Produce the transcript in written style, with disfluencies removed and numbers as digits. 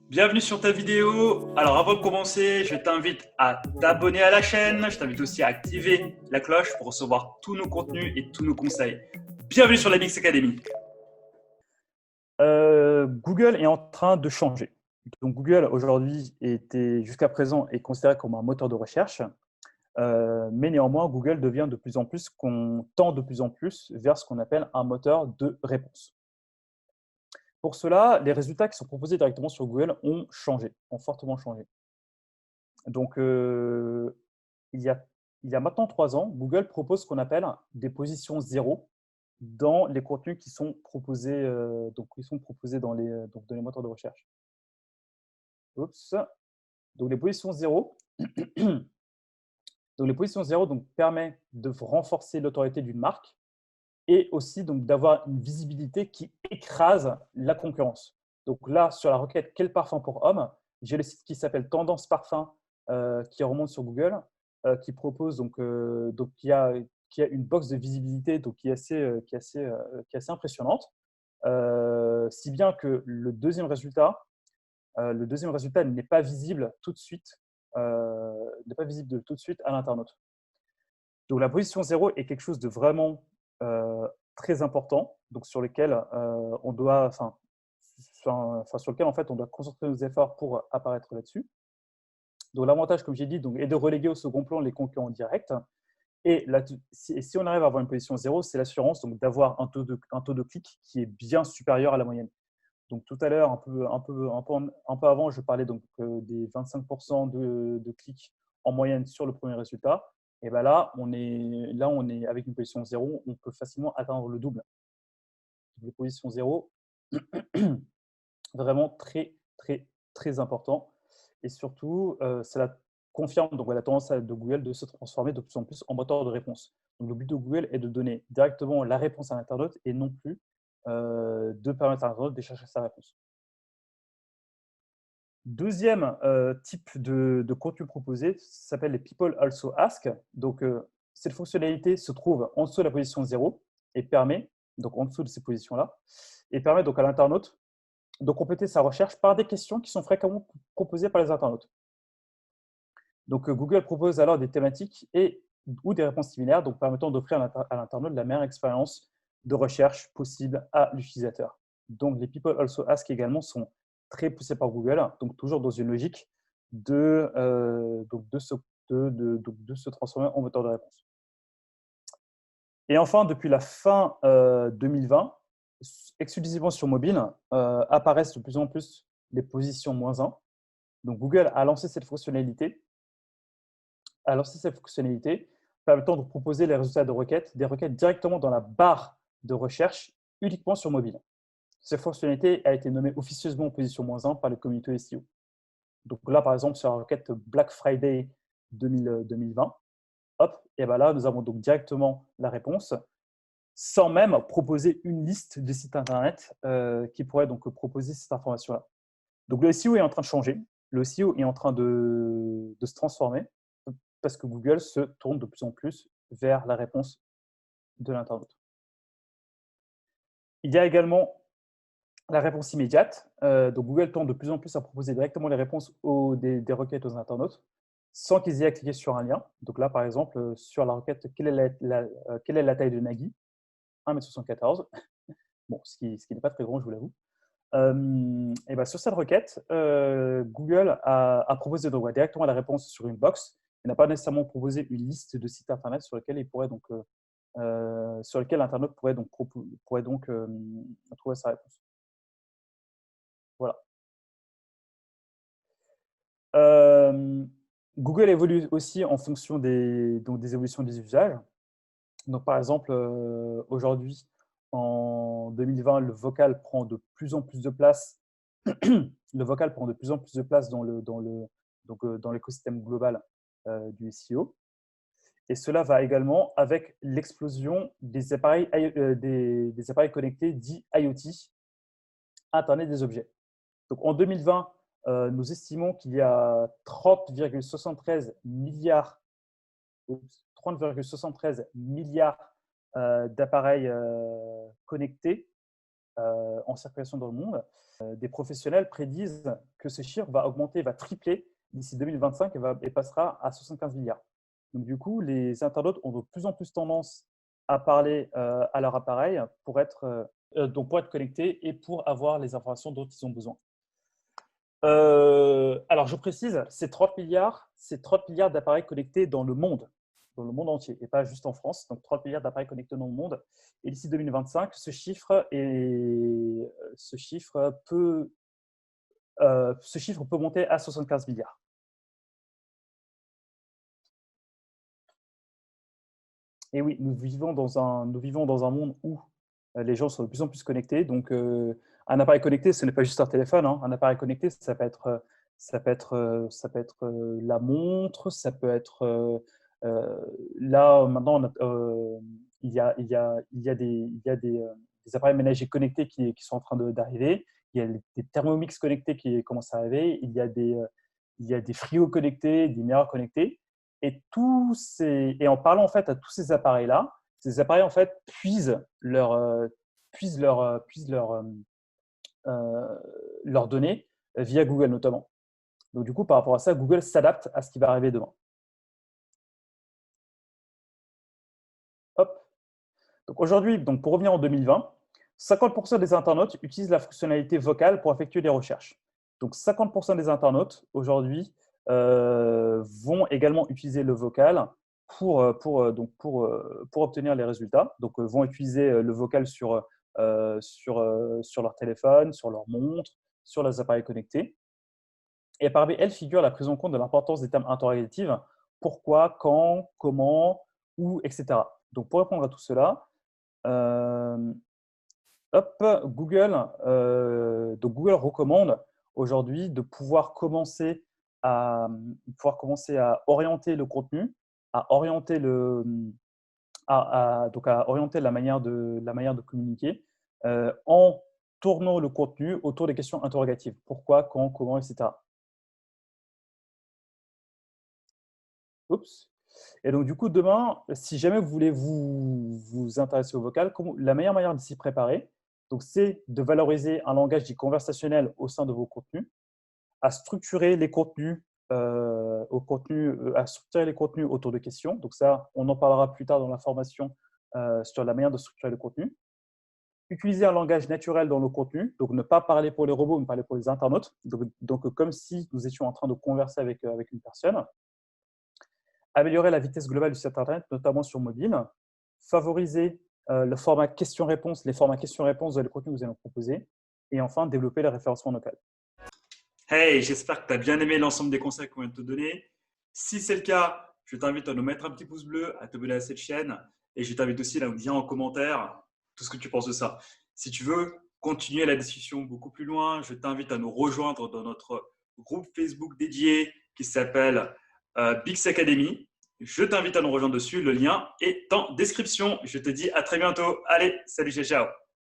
Bienvenue sur ta vidéo. Alors avant de commencer, je t'invite à t'abonner à la chaîne. Je t'invite aussi à activer la cloche pour recevoir tous nos contenus et tous nos conseils. Bienvenue sur la Mix Academy. Google est en train de changer. Donc Google aujourd'hui jusqu'à présent est considéré comme un moteur de recherche, mais néanmoins Google devient de plus en plus, qu'on tend de plus en plus vers ce qu'on appelle un moteur de réponse. Pour cela, les résultats qui sont proposés directement sur Google ont changé, ont fortement changé. Donc il y a, il y a maintenant 3 ans, Google propose ce qu'on appelle des positions zéro dans les contenus qui sont proposés, dans les moteurs de recherche. Oups. Donc les positions zéro, donc les positions zéro permet de renforcer l'autorité d'une marque et aussi donc d'avoir une visibilité qui écrase la concurrence. Donc là, sur la requête quel parfum pour homme, j'ai le site qui s'appelle Tendance Parfum, qui remonte sur Google, qui propose qui a une box de visibilité qui est assez impressionnante, si bien que le deuxième résultat n'est pas visible tout de suite, à l'internaute. Donc la position zéro est quelque chose de vraiment très important, donc sur lequel on doit, sur lequel en fait on doit concentrer nos efforts pour apparaître là-dessus. Donc l'avantage, comme j'ai dit, est de reléguer au second plan les concurrents directs. Et si on arrive à avoir une position zéro, c'est l'assurance d'avoir un taux de clic qui est bien supérieur à la moyenne. Donc tout à l'heure, un peu avant, je parlais des 25% de clics en moyenne sur le premier résultat. Et ben là, on est avec une position zéro, on peut facilement atteindre le double. Les positions zéro, vraiment très, très, très important. Et surtout, cela confirme la tendance de Google de se transformer de plus en plus en moteur de réponse. Donc le but de Google est de donner directement la réponse à l'internaute et non plus de permettre à l'internaute de chercher sa réponse. Deuxième type de contenu proposé s'appelle les People Also Ask. Donc, cette fonctionnalité se trouve en dessous de la position 0 et permet, donc en dessous de ces positions-là, et permet donc à l'internaute de compléter sa recherche par des questions qui sont fréquemment proposées par les internautes. Donc, Google propose alors des thématiques ou des réponses similaires, donc permettant d'offrir à l'internaute la meilleure expérience de recherche possible à l'utilisateur. Donc, les People Also Ask également sont très poussés par Google, donc toujours dans une logique de se transformer en moteur de réponse. Et enfin, depuis la fin 2020, exclusivement sur mobile, apparaissent de plus en plus les positions -1. Donc, Google a lancé cette fonctionnalité permettant de proposer les résultats des requêtes directement dans la barre de recherche uniquement sur mobile. Cette fonctionnalité a été nommée officieusement en position -1 par le communauté SEO. Donc là, par exemple, sur la requête Black Friday 2020, hop, et ben là, nous avons donc directement la réponse, sans même proposer une liste de sites internet qui pourraient donc proposer cette information-là. Donc le SEO est en train de changer, le SEO est en train de se transformer parce que Google se tourne de plus en plus vers la réponse de l'internaute. Il y a également la réponse immédiate. Donc Google tend de plus en plus à proposer directement les réponses des requêtes aux internautes sans qu'ils aient à cliquer sur un lien. Donc là, par exemple, sur la requête quelle est la taille de Nagui? 1,74 m. Bon, ce qui n'est pas très grand, je vous l'avoue. Et ben, sur cette requête, Google a proposé directement la réponse sur une box. Il n'a pas nécessairement proposé une liste de sites internet sur lesquels l'internaute pourrait donc trouver sa réponse. Voilà. Google évolue aussi en fonction des évolutions des usages. Donc, par exemple, aujourd'hui, en 2020, le vocal prend de plus en plus de place. Le vocal prend de plus en plus de place dans l'écosystème global du SEO. Et cela va également avec l'explosion des appareils connectés dits IoT, Internet des objets. Donc en 2020, nous estimons qu'il y a 30,73 milliards d'appareils connectés en circulation dans le monde. Des professionnels prédisent que ce chiffre va augmenter, va tripler d'ici 2025 et passera à 75 milliards. Donc, du coup, les internautes ont de plus en plus tendance à parler à leur appareil donc pour être connectés et pour avoir les informations dont ils ont besoin. Alors, je précise, c'est 30 milliards d'appareils connectés dans le monde entier, et pas juste en France. Donc, 30 milliards d'appareils connectés dans le monde. Et d'ici 2025, ce chiffre peut monter à 75 milliards. Et oui, nous vivons dans un monde où les gens sont de plus en plus connectés. Donc, un appareil connecté, ce n'est pas juste un téléphone, hein. Un appareil connecté, ça peut être la montre, ça peut être là maintenant, il y a des appareils ménagers connectés qui sont en train d'arriver. Il y a des Thermomix connectés qui commencent à arriver. Il y a des frigos connectés, des miroirs connectés. Et en parlant en fait à tous ces appareils-là, ces appareils en fait puisent leurs données via Google notamment. Donc du coup, par rapport à ça, Google s'adapte à ce qui va arriver demain. Hop. Donc aujourd'hui, pour revenir en 2020, 50% des internautes utilisent la fonctionnalité vocale pour effectuer des recherches. Donc 50% des internautes aujourd'hui vont également utiliser le vocal pour obtenir les résultats. Donc vont utiliser le vocal sur leur téléphone, sur leur montre, sur les appareils connectés. Et parmi elles figure la prise en compte de l'importance des termes interrogatifs, pourquoi, quand, comment, où, etc. Donc pour répondre à tout cela, Google recommande aujourd'hui de pouvoir commencer à orienter le contenu, à orienter la manière de communiquer en tournant le contenu autour des questions interrogatives. Pourquoi, quand, comment, etc. Oups. Et donc, du coup, demain, si jamais vous voulez vous intéresser au vocal, la meilleure manière de s'y préparer, c'est de valoriser un langage dit conversationnel au sein de vos contenus, à structurer les contenus, autour de questions. Donc ça, on en parlera plus tard dans la formation sur la manière de structurer le contenu. Utiliser un langage naturel dans nos contenus, donc ne pas parler pour les robots, mais parler pour les internautes. Donc comme si nous étions en train de converser avec une personne. Améliorer la vitesse globale du site Internet, notamment sur mobile. Favoriser le format questions-réponses, les formats questions-réponses dans les contenus que vous allez proposer. Et enfin, développer le référencement local. Hey, j'espère que tu as bien aimé l'ensemble des conseils qu'on vient de te donner. Si c'est le cas, je t'invite à nous mettre un petit pouce bleu, à t'abonner à cette chaîne et je t'invite aussi à nous dire en commentaire tout ce que tu penses de ça. Si tu veux continuer la discussion beaucoup plus loin, je t'invite à nous rejoindre dans notre groupe Facebook dédié qui s'appelle Bix Academy. Je t'invite à nous rejoindre dessus. Le lien est en description. Je te dis à très bientôt. Allez, salut, ciao, ciao.